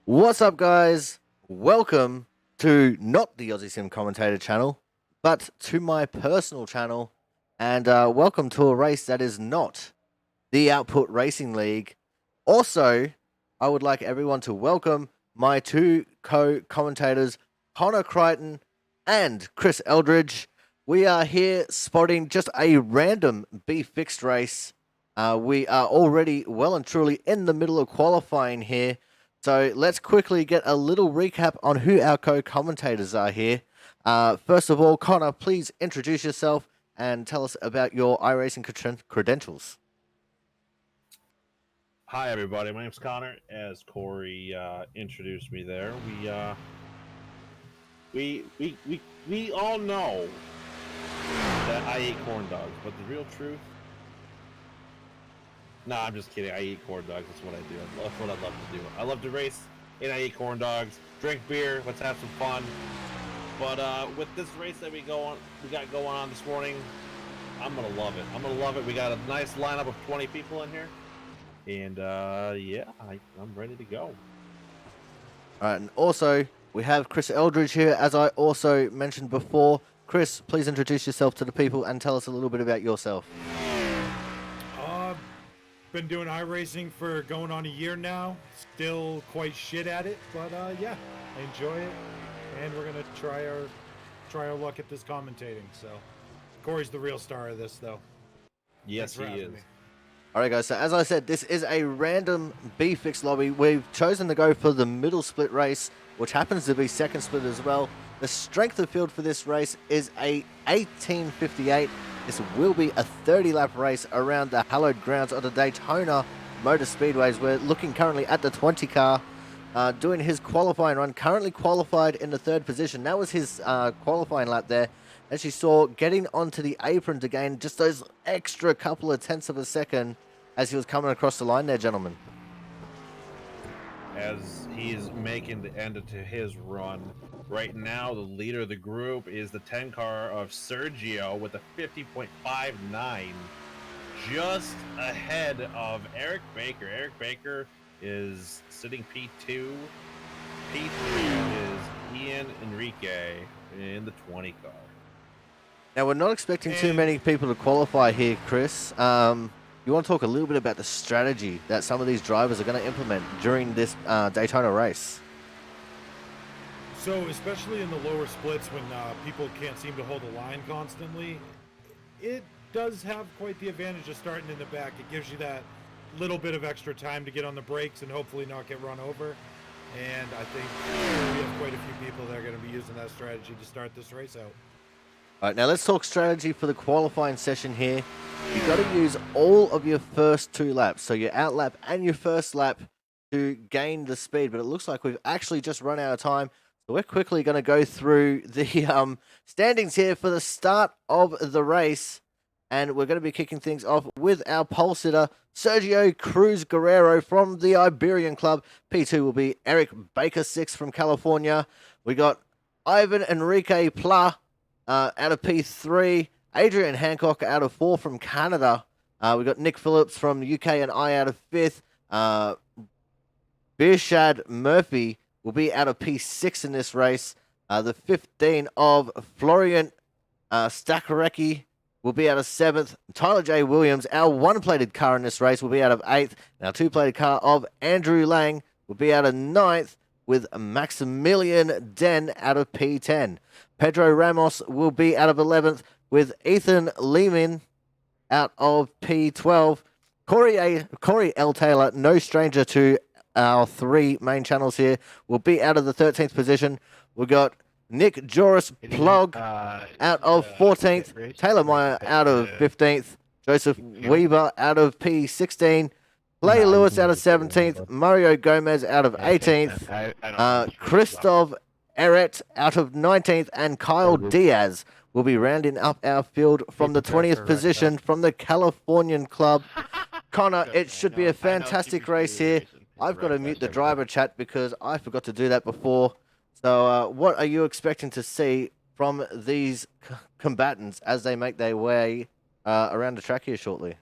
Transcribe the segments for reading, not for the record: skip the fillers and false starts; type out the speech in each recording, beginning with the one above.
What's up, guys? Welcome to not the Aussie Sim Commentator channel, but to my personal channel, and welcome to a race that is not the Output Racing League. Also, I would like everyone to welcome my two co-commentators, Connor Crichton and Chris Eldridge. We are here spotting just a random B Fixed race. We are already well and truly in the middle of qualifying here. So let's quickly get a little recap on who our co-commentators are here. First of all, Connor, please introduce yourself and tell us about your iRacing credentials. Hi, everybody. My name's Connor. As Corey introduced me there, we all know that I eat corn dogs, but the real truth. Nah, I'm just kidding. I eat corn dogs. That's what I do. That's what I love to do. I love to race, and I eat corn dogs. Drink beer. Let's have some fun. But with this race that we got going on this morning, I'm gonna love it. I'm gonna love it. We got a nice lineup of 20 people in here. And yeah, I'm ready to go. All right, and also we have Chris Eldridge here, as I also mentioned before. Chris, please introduce yourself to the people and tell us a little bit about yourself. Been doing iRacing for going on a year now. Still quite shit at it, but yeah, I enjoy it, and we're gonna try our luck at this commentating. So, Corey's the real star of this, though. Yes, he is. All right, guys, so as I said, this is a random B Fixed lobby. We've chosen to go for the middle split race, which happens to be second split as well. The strength of field for this race is a 1858. This will be a 30-lap race around the hallowed grounds of the Daytona Motor Speedways. We're looking currently at the 20 car, doing his qualifying run. Currently qualified in the third position. That was his qualifying lap there. As you saw, getting onto the apron to gain just those extra couple of tenths of a second as he was coming across the line there, gentlemen. As he's making the end to his run, right now the leader of the group is the 10 car of Sergio with a 50.59, just ahead of Eric Baker. Eric Baker is sitting P2. P3 is Ian Enrique in the 20 car. Now, we're not expecting too many people to qualify here, Chris. You want to talk a little bit about the strategy that some of these drivers are going to implement during this Daytona race? So, especially in the lower splits when people can't seem to hold the line constantly, it does have quite the advantage of starting in the back. It gives you that little bit of extra time to get on the brakes and hopefully not get run over. And I think we have quite a few people that are going to be using that strategy to start this race out. All right, now let's talk strategy for the qualifying session here. You've got to use all of your first two laps, so your out lap and your first lap, to gain the speed. But it looks like we've actually just run out of time, so we're quickly going to go through the standings here for the start of the race, and we're going to be kicking things off with our pole sitter, Sergio Cruz Guerrero from the Iberian Club. P2 will be Eric Baker 6 from California. We got Ivan Enrique Pla out of P3, Adrian Hancock out of 4 from Canada. We got Nick Phillips from the UK and I out of 5th. Birshad Murphy will be out of P6 in this race. The 15 of Florian Stakarecki will be out of 7th. Tyler J. Williams, our one-plated car in this race, will be out of 8th. Our two-plated car of Andrew Lang will be out of 9th, with Maximilian Den out of P10. Pedro Ramos will be out of 11th, with Ethan Lehman out of P12. Corey L. Taylor, no stranger to our three main channels here, will be out of the 13th position. We've got Nick Joris Plug out of 14th. Taylor Meyer out of 15th. Joseph Weaver out of P16. Clay Lewis out of 17th. Mario Gomez out of 18th. Christoph Eret out of 19th. And Kyle Diaz will be rounding up our field from the 20th position from the Californian Club. Connor, it should be a fantastic race here. I've got to mute the driver chat because I forgot to do that before. So what are you expecting to see from these combatants as they make their way around the track here shortly?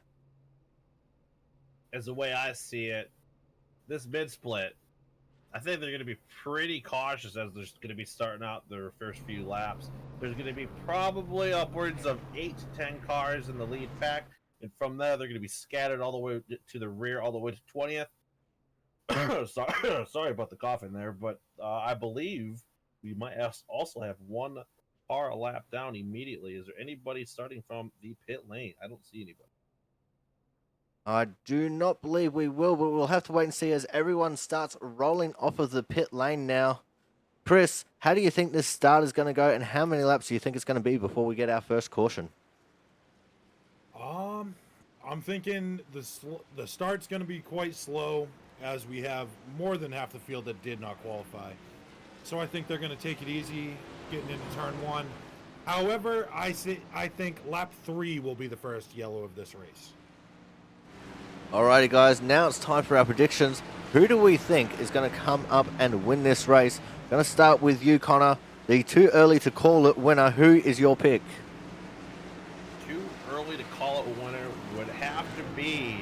As the way I see it, this mid split I think they're going to be pretty cautious as they're going to be starting out their first few laps. There's going to be probably upwards of 8 to 10 cars in the lead pack, and from there they're going to be scattered all the way to the rear, all the way to 20th. Sorry about the coughing there, but I believe we might also have one car a lap down immediately. Is there anybody starting from the pit lane? I don't see anybody. I do not believe we will, but we'll have to wait and see as everyone starts rolling off of the pit lane now. Chris, how do you think this start is going to go, and how many laps do you think it's going to be before we get our first caution? I'm thinking the start's going to be quite slow, as we have more than half the field that did not qualify. So I think they're going to take it easy getting into turn 1. However, I think lap 3 will be the first yellow of this race. Alrighty, guys, now it's time for our predictions. Who do we think is going to come up and win this race? Going to start with you, Connor. The too early to call it winner. Who is your pick? Too early to call it a winner would have to be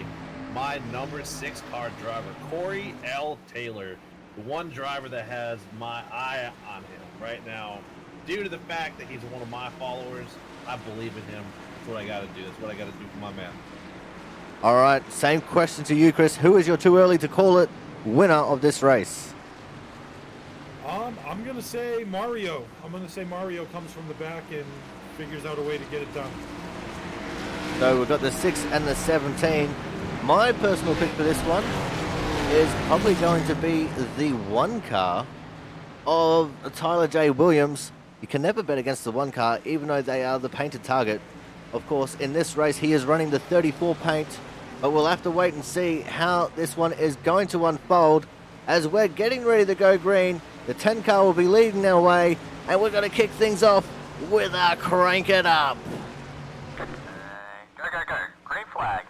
my number 6 car driver, Corey L. Taylor, the one driver that has my eye on him right now. Due to the fact that he's one of my followers, I believe in him. That's what I got to do. That's what I got to do for my man. All right, same question to you, Chris. Who is your too early to call it winner of this race? I'm going to say Mario. I'm going to say Mario comes from the back and figures out a way to get it done. So we've got the 6 and the 17. My personal pick for this one is probably going to be the 1 car of Tyler J. Williams. You can never bet against the 1 car, even though they are the painted target. Of course, in this race, he is running the 34 paint, but we'll have to wait and see how this one is going to unfold. As we're getting ready to go green, the 10 car will be leading our way, and we're going to kick things off with our Crank It Up. Go, go, go. Green flag.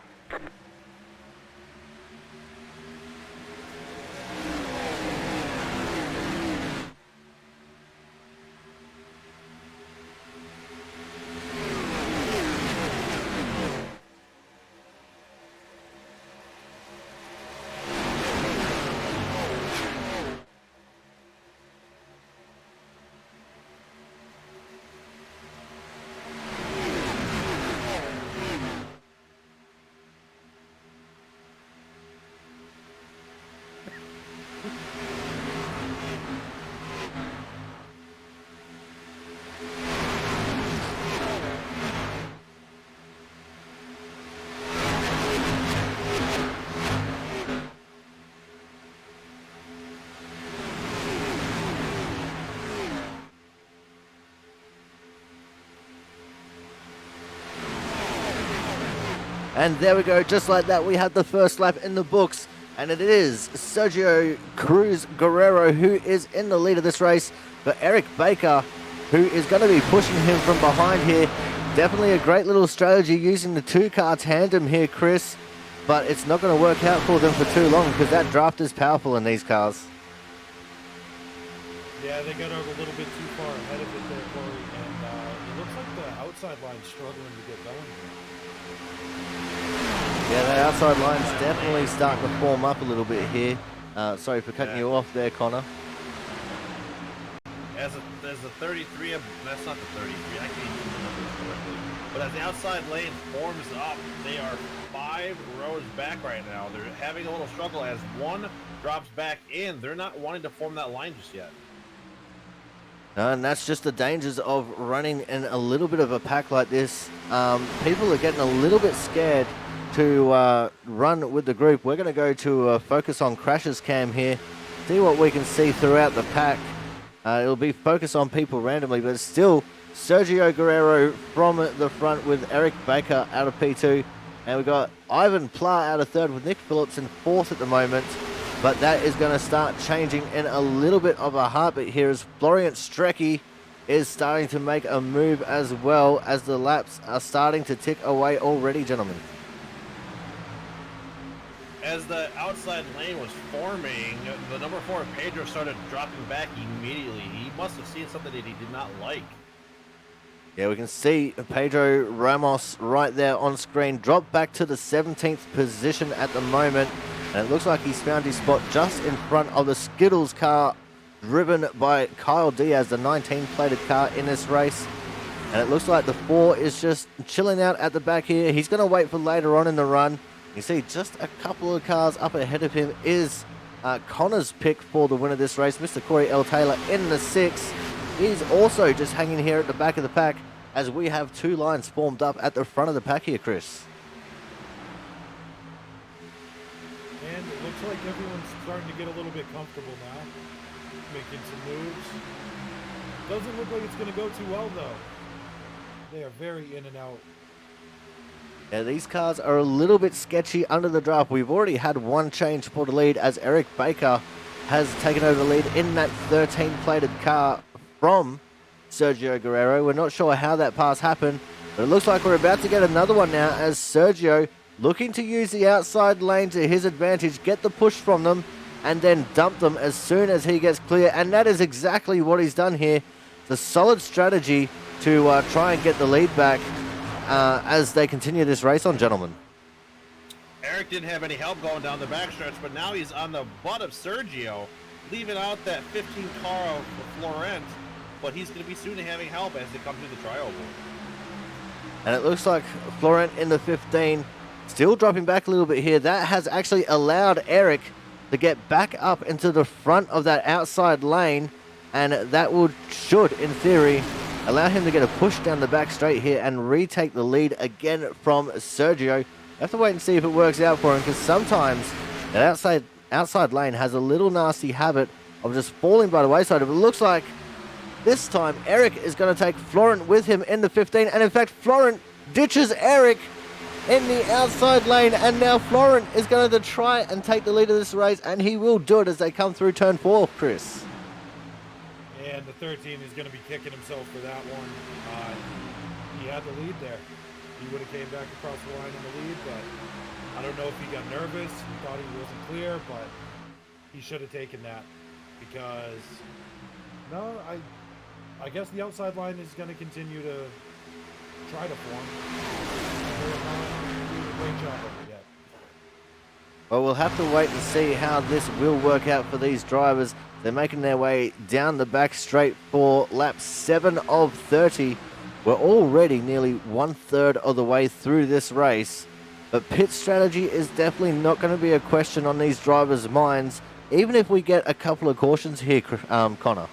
And there we go, just like that, we have the first lap in the books, and it is Sergio Cruz Guerrero who is in the lead of this race, but Eric Baker, who is going to be pushing him from behind here. Definitely a great little strategy using the 2-car tandem here, Chris, but it's not going to work out for them for too long because that draft is powerful in these cars. Yeah, they got out a little bit too far ahead of it there, Corey, and it looks like the outside line's struggling to get going here. Yeah, the outside line's definitely starting to form up a little bit here. Sorry for cutting you off there, Connor. As the 33, that's not the 33, I can't even remember correctly. But as the outside lane forms up, they are 5 rows back right now. They're having a little struggle as one drops back in. They're not wanting to form that line just yet. No, and that's just the dangers of running in a little bit of a pack like this. People are getting a little bit scared to run with the group. We're going to go to focus on crashes cam here, see what we can see throughout the pack. It'll be focus on people randomly, but still Sergio Guerrero from the front with Eric Baker out of P2. And we've got Ivan Pla out of 3rd with Nick Phillips in 4th at the moment. But that is going to start changing in a little bit of a heartbeat here as Florian Strecky is starting to make a move as well as the laps are starting to tick away already, gentlemen. As the outside lane was forming, the number 4 Pedro started dropping back immediately. He must have seen something that he did not like. Yeah, we can see Pedro Ramos right there on screen, drop back to the 17th position at the moment. And it looks like he's found his spot just in front of the Skittles car, driven by Kyle Diaz, the 19-plated car in this race. And it looks like the 4 is just chilling out at the back here. He's going to wait for later on in the run. You see just a couple of cars up ahead of him is Connor's pick for the win of this race, Mr. Corey L. Taylor in the 6. He's also just hanging here at the back of the pack as we have 2 lines formed up at the front of the pack here, Chris. And it looks like everyone's starting to get a little bit comfortable now, making some moves. Doesn't look like it's going to go too well, though. They are very in and out. Yeah, these cars are a little bit sketchy under the draft. We've already had one change for the lead as Eric Baker has taken over the lead in that 13-plated car from Sergio Guerrero. We're not sure how that pass happened, but it looks like we're about to get another one now as Sergio looking to use the outside lane to his advantage, get the push from them, and then dump them as soon as he gets clear. And that is exactly what he's done here. It's a solid strategy to try and get the lead back as they continue this race on, gentlemen. Eric didn't have any help going down the backstretch, but now he's on the butt of Sergio, leaving out that 15 car of Florent, but he's going to be soon having help as they come through the trioval. And it looks like Florent in the 15 still dropping back a little bit here. That has actually allowed Eric to get back up into the front of that outside lane, and that should, in theory, allow him to get a push down the back straight here and retake the lead again from Sergio. You have to wait and see if it works out for him, because sometimes that outside lane has a little nasty habit of just falling by the wayside. But it looks like this time Eric is going to take Florent with him in the 15, and in fact Florent ditches Eric in the outside lane, and now Florent is going to try and take the lead of this race, and he will do it as they come through turn 4, Chris. And the 13 is going to be kicking himself for that one. He had the lead there. He would have came back across the line in the lead, but I don't know if he got nervous and thought he wasn't clear, but he should have taken that because, no, I guess the outside line is going to continue to try to form. They're not doing a great job of it yet. Well, we'll have to wait and see how this will work out for these drivers. They're making their way down the back straight for lap 7 of 30. We're already nearly 1/3 of the way through this race. But pit strategy is definitely not going to be a question on these drivers' minds, even if we get a couple of cautions here, Connor.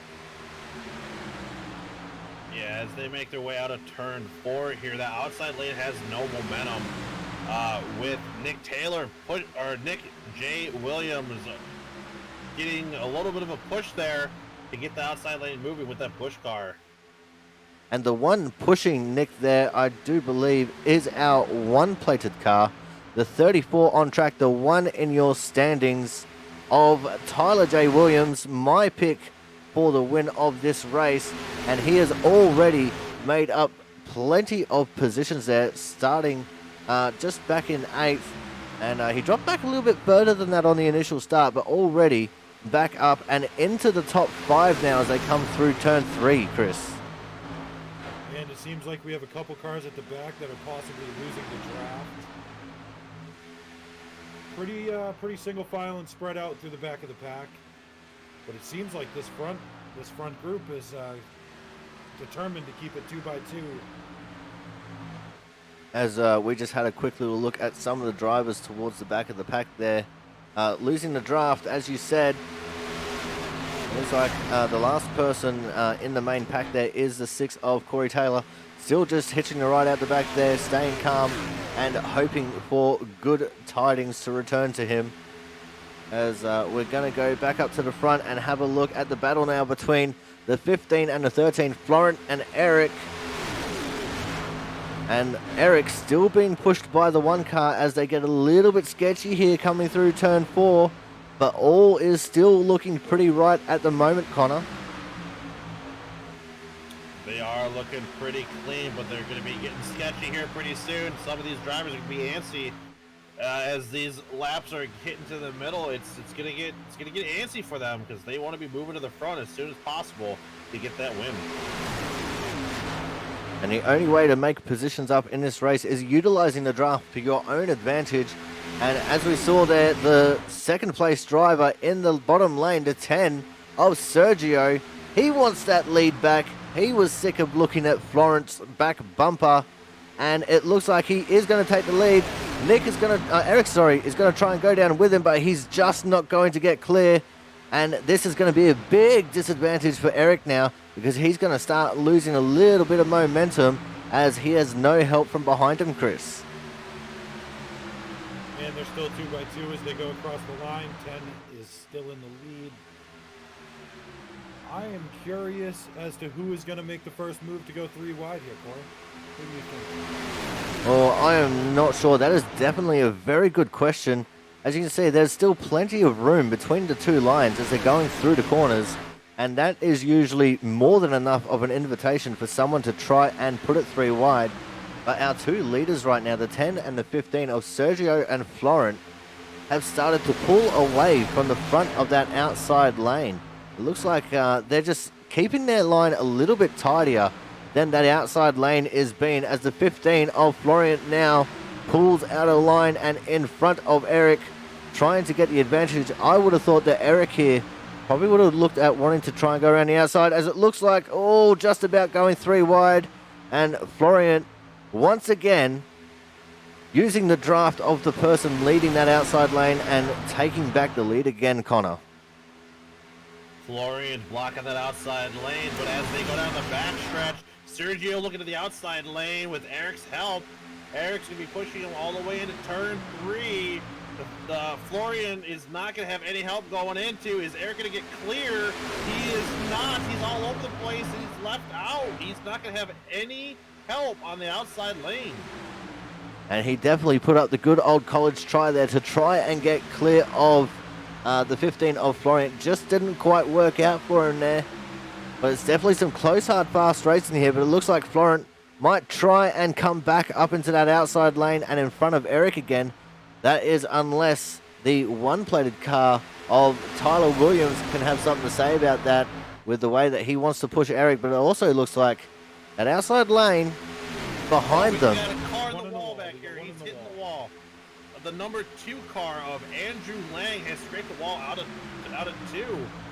Yeah, as they make their way out of turn 4 here, the outside lane has no momentum. With Nick Taylor Nick J. Williams getting a little bit of a push there to get the outside lane moving with that push car. And the one pushing Nick there, I do believe, is our 1-plated car. The 34 on track, the one in your standings of Tyler J. Williams, my pick for the win of this race. And he has already made up plenty of positions there, starting just back in 8th. And he dropped back a little bit further than that on the initial start, but already back up and into the top 5 now as they come through turn 3, Chris. And it seems like we have a couple cars at the back that are possibly losing the draft. Pretty single file and spread out through the back of the pack. But it seems like this front group is determined to keep it 2x2. As we just had a quick little look at some of the drivers towards the back of the pack there. Losing the draft, as you said. Looks like the last person in the main pack there is the 6 of Corey Taylor. Still just hitching the ride out the back there, staying calm and hoping for good tidings to return to him. As we're going to go back up to the front and have a look at the battle now between the 15 and the 13, Florent and Eric. And Eric still being pushed by the 1 car as they get a little bit sketchy here coming through turn 4. But all is still looking pretty right at the moment, Connor. They are looking pretty clean, but they're going to be getting sketchy here pretty soon. Some of these drivers are going to be antsy as these laps are hitting to the middle. It's going to get antsy for them because they want to be moving to the front as soon as possible to get that win. And the only way to make positions up in this race is utilizing the draft to your own advantage. And as we saw there, the second place driver in the bottom lane, the 10 of Sergio, he wants that lead back. He was sick of looking at Florent's back bumper, and it looks like he is going to take the lead. Eric, is going to try and go down with him, but he's just not going to get clear. And this is going to be a big disadvantage for Eric now, because he's going to start losing a little bit of momentum as he has no help from behind him, Chris. And they're still 2 by 2 as they go across the line. 10 is still in the lead. I am curious as to who is going to make the first move to go 3 wide here, Corey. Who do you think? Well, I am not sure. That is definitely a very good question. As you can see, there's still plenty of room between the two lines as they're going through the corners, and that is usually more than enough of an invitation for someone to try and put it 3 wide. But our two leaders right now, the 10 and the 15 of Sergio and Florent, have started to pull away from the front of that outside lane. It looks like they're just keeping their line a little bit tidier than that outside lane is being, as the 15 of Florent now pulls out of line and in front of Eric, trying to get the advantage. I would have thought that Eric here probably would have looked at wanting to try and go around the outside, as it looks like, oh, just about going 3 wide. And Florent, once again, using the draft of the person leading that outside lane and taking back the lead again, Connor. Florian blocking that outside lane, but as they go down the backstretch, Sergio looking at the outside lane with Eric's help. Eric's going to be pushing him all the way into turn 3. Florian is not going to have any help going into. Is Eric going to get clear? He is not. He's all over the place. He's left out. He's not going to have any help on the outside lane. And he definitely put up the good old college try there to try and get clear of the 15 of Florian. Just didn't quite work out for him there. But it's definitely some close, hard, fast racing here. But it looks like Florent might try and come back up into that outside lane and in front of Eric again. That is unless the one-plated car of Tyler Williams can have something to say about that with the way that he wants to push Eric. But it also looks like that outside lane behind them. Got a car in the wall back here. He's hitting the wall. The number 2 car of Andrew Lang has scraped the wall out of 2.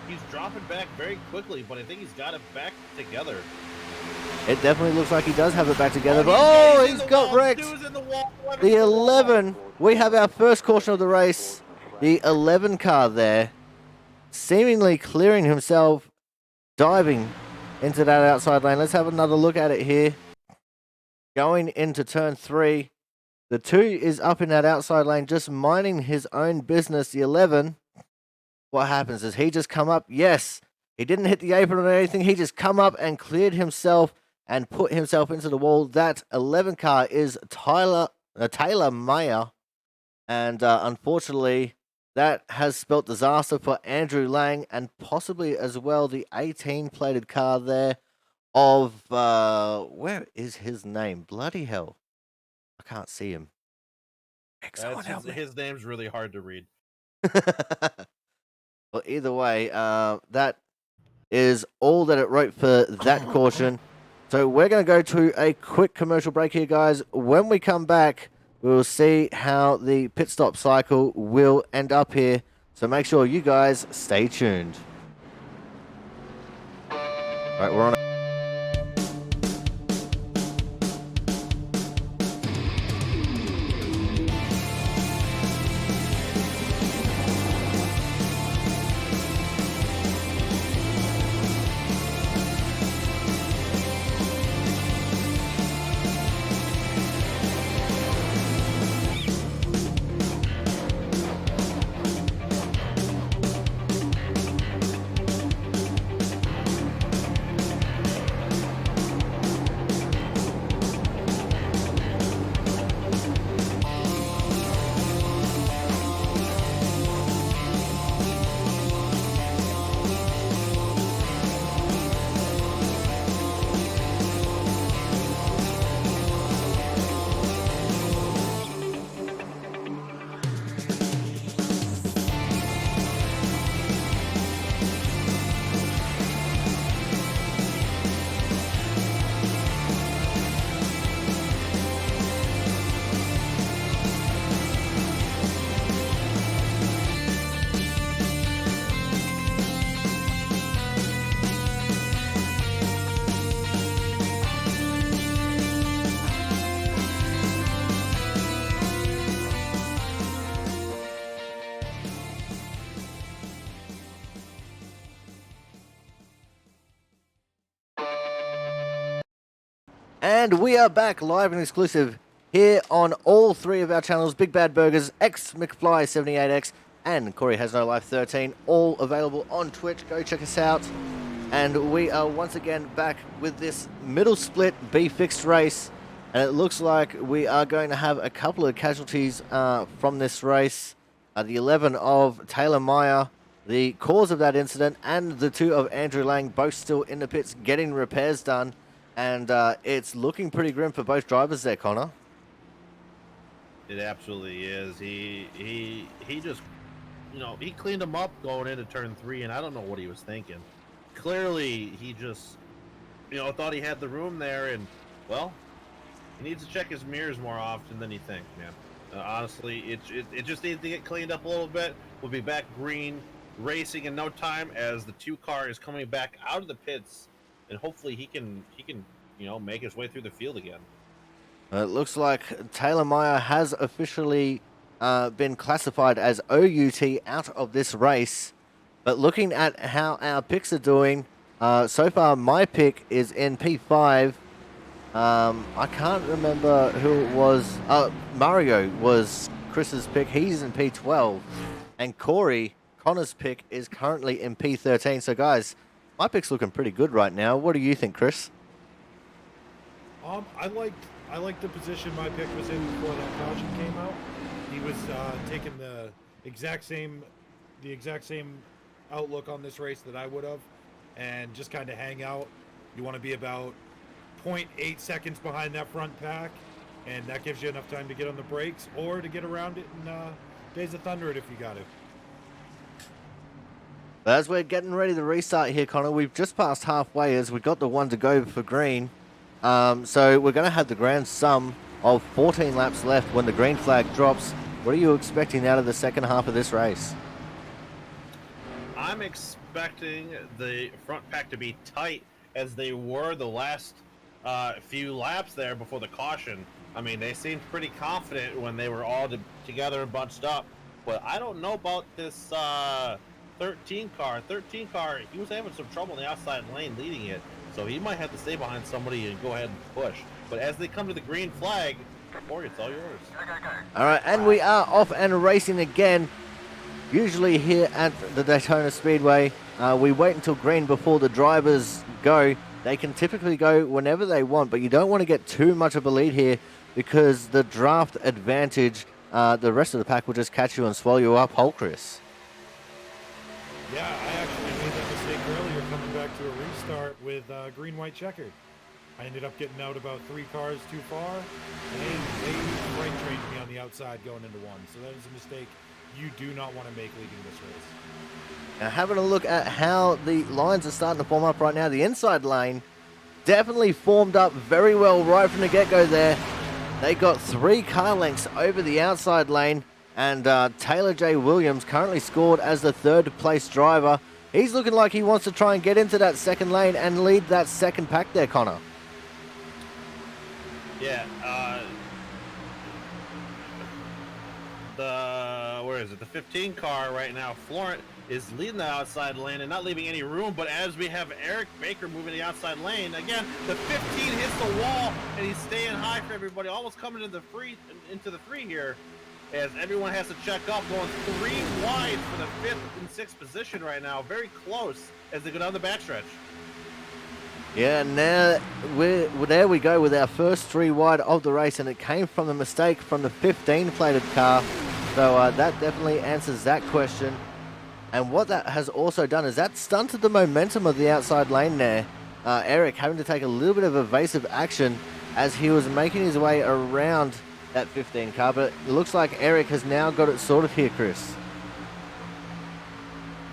He's dropping back very quickly, but I think he's got it back together. It definitely looks like he does have it back together. But he's got wrecked. The 11. We have our first caution of the race. The 11 car there, seemingly clearing himself, diving into that outside lane. Let's have another look at it here. Going into turn 3. The 2 is up in that outside lane, just minding his own business. The 11, what happens is he just come up. Yes, he didn't hit the apron or anything. He just come up and cleared himself and put himself into the wall. That 11 car is Taylor Mayer. And unfortunately, that has spelt disaster for Andrew Lang, and possibly as well the 18-plated car there of, where is his name? Bloody hell. I can't see him. His name's really hard to read. Well, either way, that is all that it wrote for that caution. So we're going to go to a quick commercial break here, guys. When we come back, we'll see how the pit stop cycle will end up here. So make sure you guys stay tuned. All right, we're on. And we are back live and exclusive here on all three of our channels, Big Bad Burgers, X McFly 78X, and Corey Has No Life 13, all available on Twitch. Go check us out. And we are once again back with this middle split B Fixed race. And it looks like we are going to have a couple of casualties from this race. The 11 of Taylor Meyer, the cause of that incident, and the 2 of Andrew Lang, both still in the pits getting repairs done. And it's looking pretty grim for both drivers there, Connor. It absolutely is. He just, he cleaned him up going into turn 3, and I don't know what he was thinking. Clearly, he just, thought he had the room there, and, well, he needs to check his mirrors more often than you think, man. Honestly, it just needs to get cleaned up a little bit. We'll be back green, racing in no time as the 2 car is coming back out of the pits, and hopefully he can make his way through the field again. It looks like Taylor Meyer has officially been classified as OUT out of this race. But looking at how our picks are doing, so far my pick is in P5. I can't remember who it was. Mario was Chris's pick. He's in P12. And Connor's pick, is currently in P13. So guys, my pick's looking pretty good right now. What do you think, Chris? I liked the position my pick was in before that caution came out. He was taking the exact same outlook on this race that I would have, and just kind of hang out. You want to be about 0.8 seconds behind that front pack, and that gives you enough time to get on the brakes or to get around it in Days of Thunder it if you got to. As we're getting ready to restart here, Connor, we've just passed halfway as we got the 1 to go for green. So we're going to have the grand sum of 14 laps left when the green flag drops. What are you expecting out of the second half of this race? I'm expecting the front pack to be tight as they were the last few laps there before the caution. I mean, they seemed pretty confident when they were all together and bunched up. But I don't know about this 13 car. 13 car, he was having some trouble in the outside lane leading it. So he might have to stay behind somebody and go ahead and push. But as they come to the green flag, Corey, it's all yours. All right, and we are off and racing again. Usually here at the Daytona Speedway, we wait until green before the drivers go. They can typically go whenever they want, but you don't want to get too much of a lead here because the draft advantage, the rest of the pack will just catch you and swallow you up whole, Chris. Yeah, I actually made that mistake earlier coming back to a restart with green-white checkered. I ended up getting out about 3 cars too far, and they right trained me on the outside going into 1. So that is a mistake you do not want to make leading this race. Now having a look at how the lines are starting to form up right now, the inside lane definitely formed up very well right from the get-go there. They got 3 car lengths over the outside lane, and Taylor J. Williams currently scored as the 3rd place driver. He's looking like he wants to try and get into that second lane and lead that second pack there, Connor. Yeah, the 15 car right now, Florent, is leading the outside lane and not leaving any room, but as we have Eric Baker moving the outside lane, again, the 15 hits the wall, and he's staying high for everybody, almost coming into the 3 here, as everyone has to check up, going 3 wide for the 5th and 6th position right now, very close as they go down the backstretch. Yeah, now there we go with our first 3 wide of the race, and it came from the mistake from the 15 plated car. So that definitely answers that question. And what that has also done is that stunted the momentum of the outside lane there. Eric having to take a little bit of evasive action as he was making his way around that 15 car. But it looks like Eric has now got it sorted here, Chris.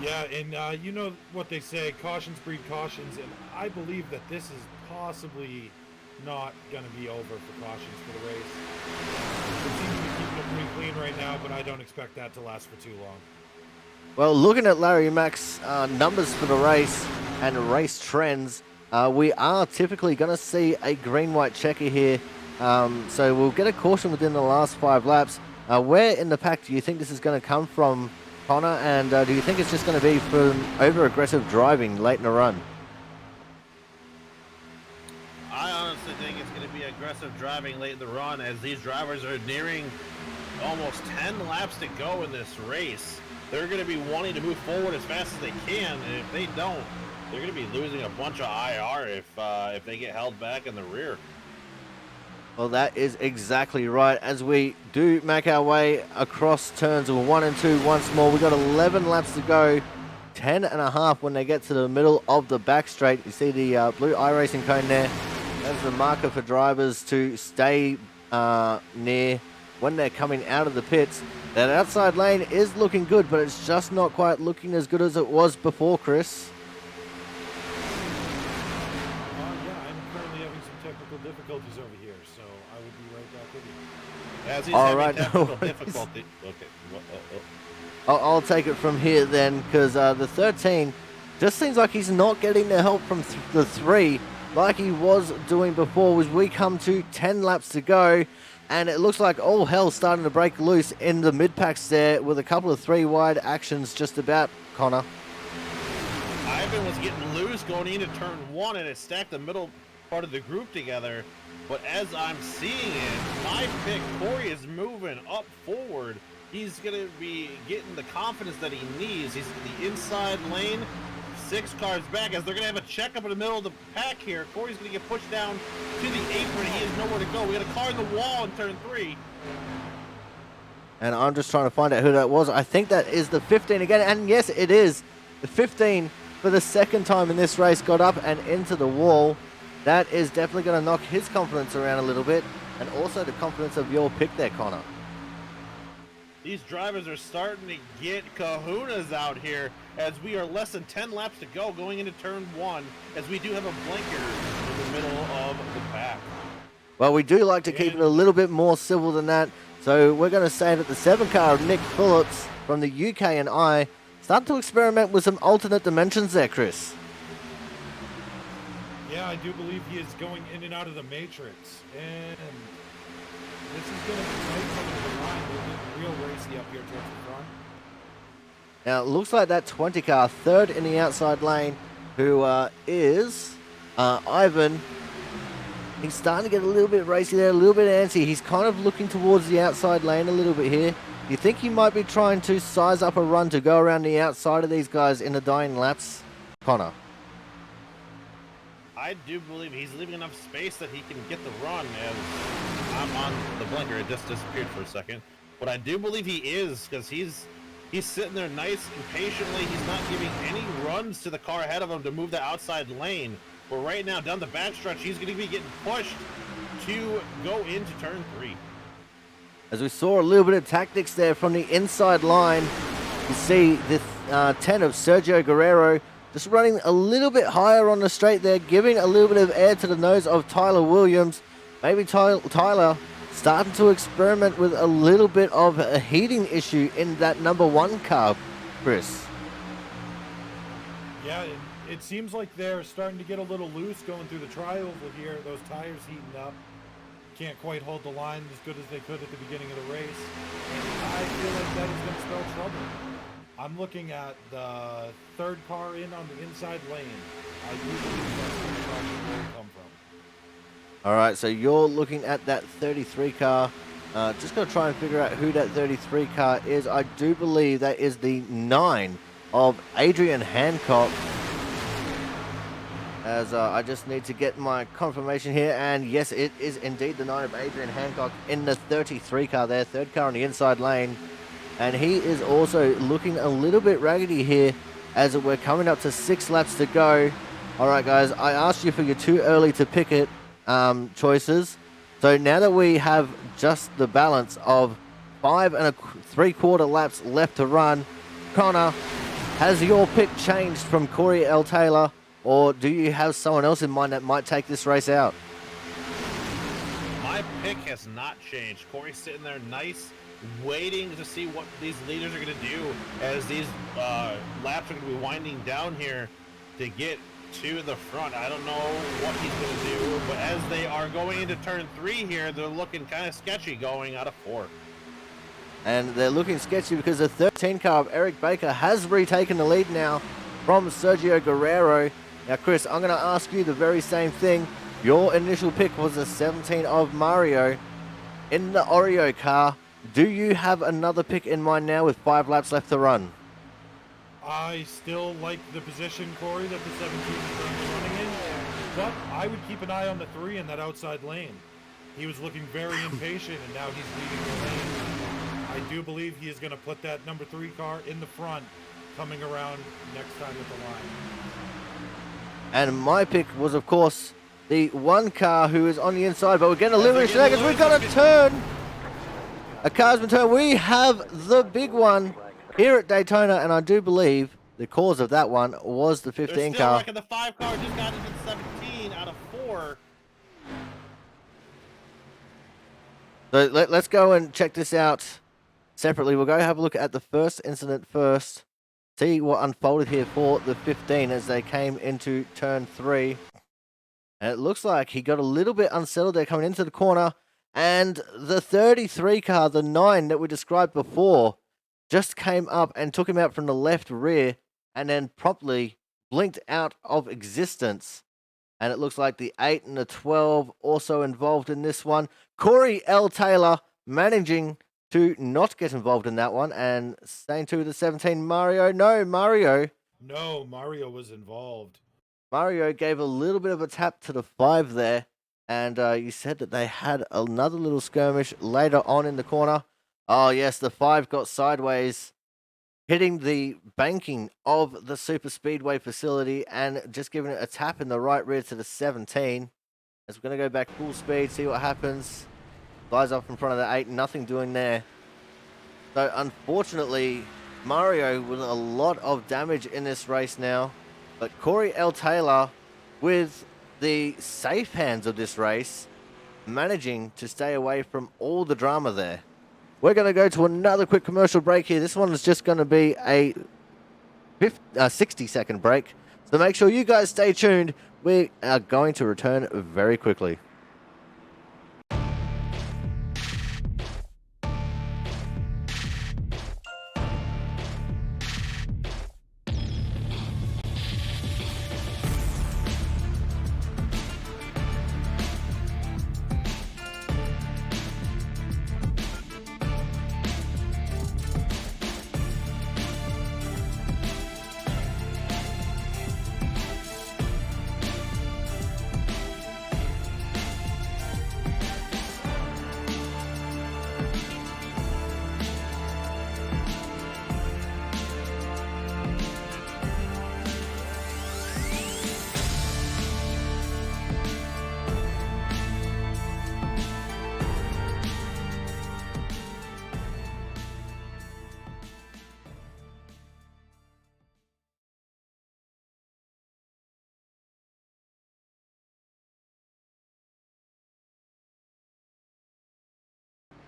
Yeah, and you know what they say, cautions breed cautions, and I believe that this is possibly not going to be over for cautions for the race. It seems to be keeping it pretty clean right now, but I don't expect that to last for too long. Well, looking at Larry Mack's numbers for the race and race trends, we are typically going to see a green-white checker here. So we'll get a caution within the last 5 laps. Where in the pack do you think this is going to come from, Connor? And do you think it's just going to be from over-aggressive driving late in the run? I honestly think it's going to be aggressive driving late in the run as these drivers are nearing almost 10 laps to go in this race. They're going to be wanting to move forward as fast as they can, and if they don't, they're going to be losing a bunch of IR if they get held back in the rear. Well, that is exactly right. As we do make our way across turns 1 and 2 once more, we've got 11 laps to go. 10 and a half when they get to the middle of the back straight. You see the blue Iracing cone there. That's the marker for drivers to stay near when they're coming out of the pits. That outside lane is looking good, but it's just not quite looking as good as it was before, Chris. Yeah, I'm currently having some technical difficulties over here, so I will be right back with you. As he's All having right, technical no worries. difficulty. Okay. I'll take it from here then, because the 13 just seems like he's not getting the help from the 3 like he was doing before. As we come to 10 laps to go, and it looks like all hell's starting to break loose in the mid-packs there with a couple of 3-wide actions just about, Connor. Ivan was getting loose going into turn 1 and it stacked the middle part of the group together. But as I'm seeing it, my pick, Corey, is moving up forward. He's going to be getting the confidence that he needs. He's in the inside lane, 6 cars back, as they're going to have a checkup in the middle of the pack here. Corey's going to get pushed down to the apron. He has nowhere to go. We got a car in the wall in turn 3. And I'm just trying to find out who that was. I think that is the 15 again, and yes, it is. The 15 for the second time in this race got up and into the wall. That is definitely going to knock his confidence around a little bit, and also the confidence of your pick there, Connor. These drivers are starting to get kahunas out here as we are less than 10 laps to go going into turn 1, as we do have a blinker in the middle of the pack. Well, we do like to keep it a little bit more civil than that, so we're going to say that the 7 car of Nick Phillips from the UK and I start to experiment with some alternate dimensions there, Chris. Yeah, I do believe he is going in and out of the matrix, and this is going to be nice over the line. We'll get real racy up here towards the front. Now, it looks like that 20 car, third in the outside lane, who is Ivan. He's starting to get a little bit racy there, a little bit antsy. He's kind of looking towards the outside lane a little bit here. Do you think he might be trying to size up a run to go around the outside of these guys in the dying laps? Connor. I do believe he's leaving enough space that he can get the run, as I'm on the blinker. It just disappeared for a second. But I do believe he is, because he's sitting there nice and patiently. He's not giving any runs to the car ahead of him to move the outside lane. But right now, down the backstretch, he's going to be getting pushed to go into turn 3. As we saw a little bit of tactics there from the inside line, you see the 10 of Sergio Guerrero just running a little bit higher on the straight there, giving a little bit of air to the nose of Tyler Williams. Maybe Tyler starting to experiment with a little bit of a heating issue in that number 1 car, Chris. Yeah, it seems like they're starting to get a little loose going through the tri-oval here. Those tires heating up. Can't quite hold the line as good as they could at the beginning of the race. I feel like that is going to spell trouble. I'm looking at the 3rd car in on the inside lane. I do believe that's where the caution will come from. All right, so you're looking at that 33 car. Just going to try and figure out who that 33 car is. I do believe that is the 9 of Adrian Hancock. As I just need to get my confirmation here. And yes, it is indeed the 9 of Adrian Hancock in the 33 car there. 3rd car on the inside lane. And he is also looking a little bit raggedy here as we're coming up to 6 laps to go. All right, guys, I asked you for your too early to pick it choices. So now that we have just the balance of 5 3/4 laps left to run, Connor, has your pick changed from Corey L. Taylor, or do you have someone else in mind that might take this race out? My pick has not changed. Corey's sitting there nice, waiting to see what these leaders are going to do as these laps are going to be winding down here to get to the front. I don't know what he's going to do, but as they are going into turn 3 here, they're looking kind of sketchy going out of 4. And they're looking sketchy because the 13 car of Eric Baker has retaken the lead now from Sergio Guerrero. Now, Chris, I'm going to ask you the very same thing. Your initial pick was the 17 of Mario in the Oreo car. Do you have another pick in mind now with 5 laps left to run? I still like the position, Corey, that the 17 is currently running in, but I would keep an eye on the 3 in that outside lane. He was looking very impatient, and now he's leading the lane. I do believe he is going to put that number 3 car in the front, coming around next time at the line. And my pick was, of course, the 1 car who is on the inside, but we're getting a livery shenanigans. We've got a turn. A car's been turned. We have the big one here at Daytona, and I do believe the cause of that one was the 15 They're still car. wrecking the 5 car, just got into 17 out of 4. So let's go and check this out separately. We'll go have a look at the first incident first. See what unfolded here for the 15 as they came into turn 3. And it looks like he got a little bit unsettled there coming into the corner. And the 33 car, the 9 that we described before, just came up and took him out from the left rear and then promptly blinked out of existence. And it looks like the 8 and the 12 also involved in this one. Corey L. Taylor managing to not get involved in that one and staying to the 17 Mario. No, Mario was involved. Mario gave a little bit of a tap to the 5 there. And you said that they had another little skirmish later on in the corner. Oh, yes, the 5 got sideways, hitting the banking of the Super Speedway facility and just giving it a tap in the right rear to the 17. As we're going to go back full speed, see what happens. Flies off in front of the 8, nothing doing there. So, unfortunately, Mario with a lot of damage in this race now. But Corey L. Taylor with the safe hands of this race, managing to stay away from all the drama there. We're going to go to another quick commercial break here. This one is just going to be a 60-second break. So make sure you guys stay tuned. We are going to return very quickly.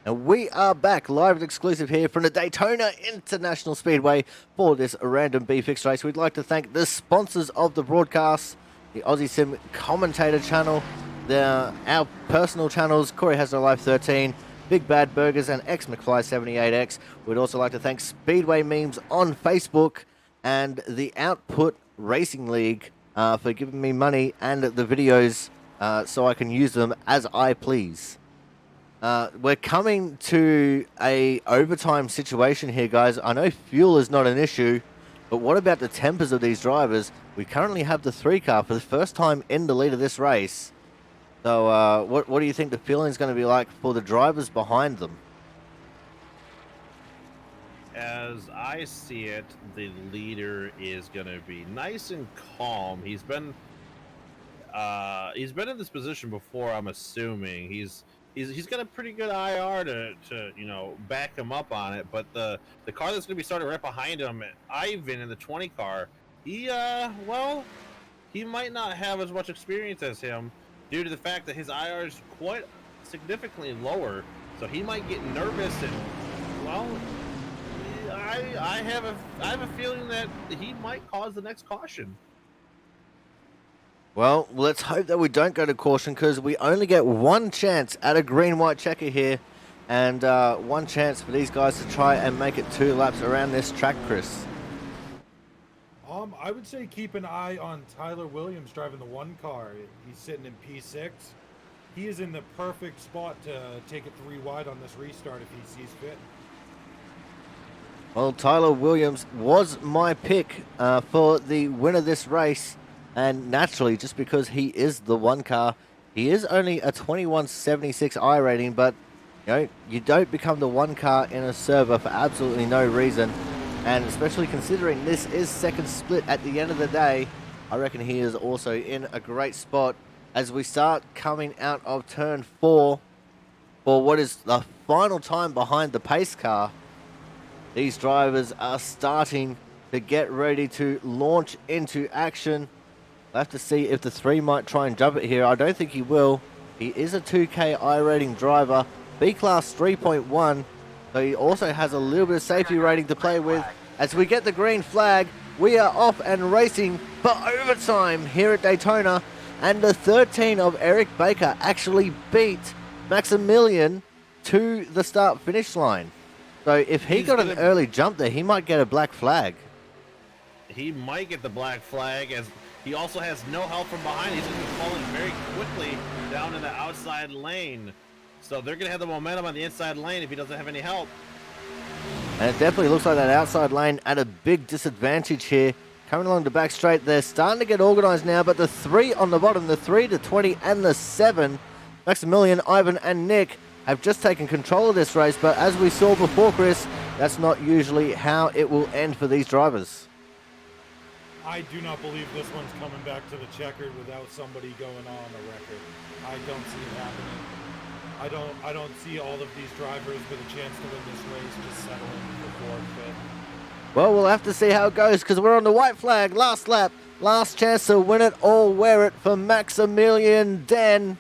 And we are back live and exclusive here from the Daytona International Speedway for this random B Fixed race. We'd like to thank the sponsors of the broadcast, the Aussie Sim Commentator channel, our personal channels, Corey Has No Life 13, Big Bad Burgers, and X McFly 78X. We'd also like to thank Speedway Memes on Facebook and the Output Racing League for giving me money and the videos so I can use them as I please. We're coming to a overtime situation here, guys. I know fuel is not an issue, but what about the tempers of these drivers? We currently have the 3 car for the first time in the lead of this race. So what do you think the feeling is going to be like for the drivers behind them? As I see it, the leader is going to be nice and calm. He's been in this position before, I'm assuming. He's got a pretty good IR to back him up on it, but the car that's going to be starting right behind him, Ivan in the 20 car, he might not have as much experience as him due to the fact that his IR is quite significantly lower, so he might get nervous and I have a feeling that he might cause the next caution. Well, let's hope that we don't go to caution because we only get one chance at a green-white checker here and one chance for these guys to try and make it 2 laps around this track, Chris. I would say keep an eye on Tyler Williams driving the one car. He's sitting in P6. He is in the perfect spot to take it 3 wide on this restart if he sees fit. Well, Tyler Williams was my pick for the win of this race. And naturally, just because he is the one car, he is only a 2176 I rating, but you don't become the one car in a server for absolutely no reason. And especially considering this is second split at the end of the day, I reckon he is also in a great spot as we start coming out of turn 4 for what is the final time behind the pace car. These drivers are starting to get ready to launch into action. We'll have to see if the 3 might try and jump it here. I don't think he will. He is a 2K I rating driver, B-Class 3.1, so he also has a little bit of safety rating to play with. As we get the green flag, we are off and racing for overtime here at Daytona, and the 13 of Eric Baker actually beat Maximilian to the start-finish line. So if he got an early jump there, he might get a black flag. He might get the black flag, as he also has no help from behind. He's going to be falling very quickly down in the outside lane. So they're going to have the momentum on the inside lane if he doesn't have any help. And it definitely looks like that outside lane at a big disadvantage here. Coming along the back straight, they're starting to get organized now, but the 3 on the bottom, the 3 to 20 and the 7, Maximilian, Ivan and Nick have just taken control of this race, but as we saw before, Chris, that's not usually how it will end for these drivers. I do not believe this one's coming back to the checkered without somebody going on a record. I don't see it happening. I don't see all of these drivers with a chance to win this race just settling for 4th, 5th. Well, we'll have to see how it goes because we're on the white flag. Last lap. Last chance to win it or wear it for Maximilian Den.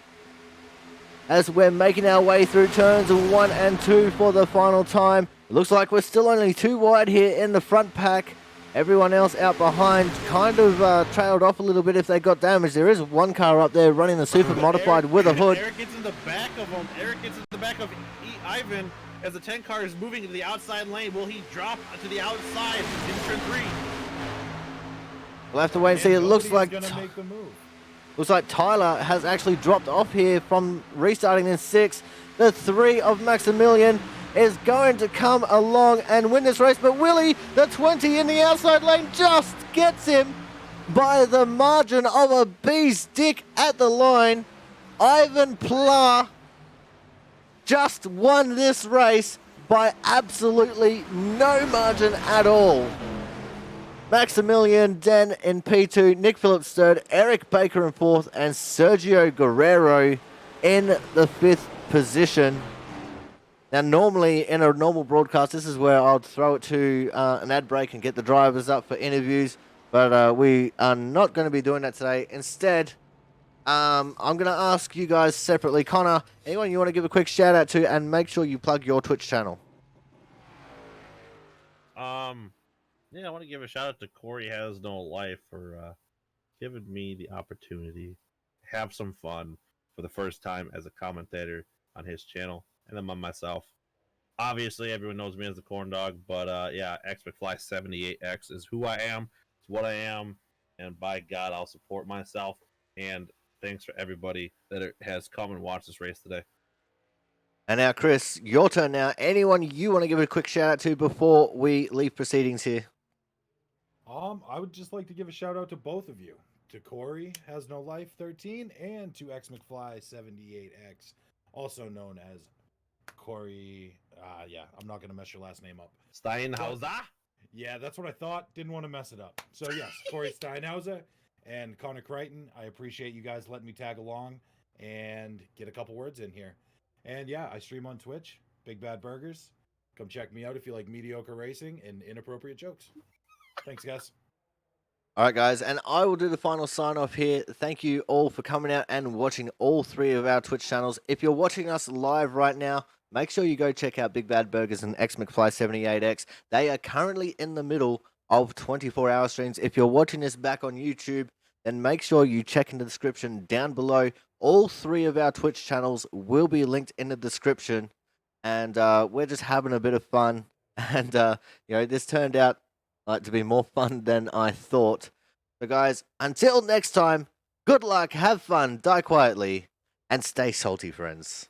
As we're making our way through turns 1 and 2 for the final time. It looks like we're still only 2 wide here in the front pack. Everyone else out behind kind of trailed off a little bit if they got damaged. There is one car up there running the super modified with a hood. Eric gets in the back of him. Eric gets in the back of Ivan as the 10 car is moving to the outside lane. Will he drop to the outside in turn 3? We'll have to wait and see. It looks like gonna make the move. Looks like Tyler has actually dropped off here from restarting in 6. The 3 of Maximilian is going to come along and win this race, but Willie, the 20 in the outside lane, just gets him by the margin of a bee's dick at the line. Ivan Pla just won this race by absolutely no margin at all. Maximilian Den in P2, Nick Phillips 3rd, Eric Baker in 4th, and Sergio Guerrero in the 5th position. Now, normally in a normal broadcast, this is where I'll throw it to an ad break and get the drivers up for interviews, but we are not going to be doing that today. Instead, I'm going to ask you guys separately. Connor, anyone you want to give a quick shout out to, and make sure you plug your Twitch channel. Yeah, I want to give a shout out to Corey Has No Life for giving me the opportunity to have some fun for the first time as a commentator on his channel, and then on myself. Obviously, everyone knows me as the Corn Dog, but yeah, XMcFly78X is who I am. It's what I am, and by God, I'll support myself. And thanks for everybody that has come and watched this race today. And now, Chris, your turn now. Anyone you want to give a quick shout out to before we leave proceedings here? I would just like to give a shout out to both of you, to Corey Has No Life 13 and to XMcFly78X, also known as Corey. Yeah, I'm not gonna mess your last name up. Steinhauser. Yeah, that's what I thought. Didn't want to mess it up. So yes, Corey Steinhauser and Connor Crichton. I appreciate you guys letting me tag along and get a couple words in here. And yeah, I stream on Twitch, Big Bad Burgers. Come check me out if you like mediocre racing and inappropriate jokes. Thanks, guys. All right, guys, and I will do the final sign-off here. Thank you all for coming out and watching all 3 of our Twitch channels. If you're watching us live right now, make sure you go check out Big Bad Burgers and XMcFly78X. They are currently in the middle of 24-hour streams. If you're watching this back on YouTube, then make sure you check in the description down below. All 3 of our Twitch channels will be linked in the description, and we're just having a bit of fun. And, you know, this turned out like to be more fun than I thought. So, guys, until next time, good luck, have fun, die quietly, and stay salty, friends.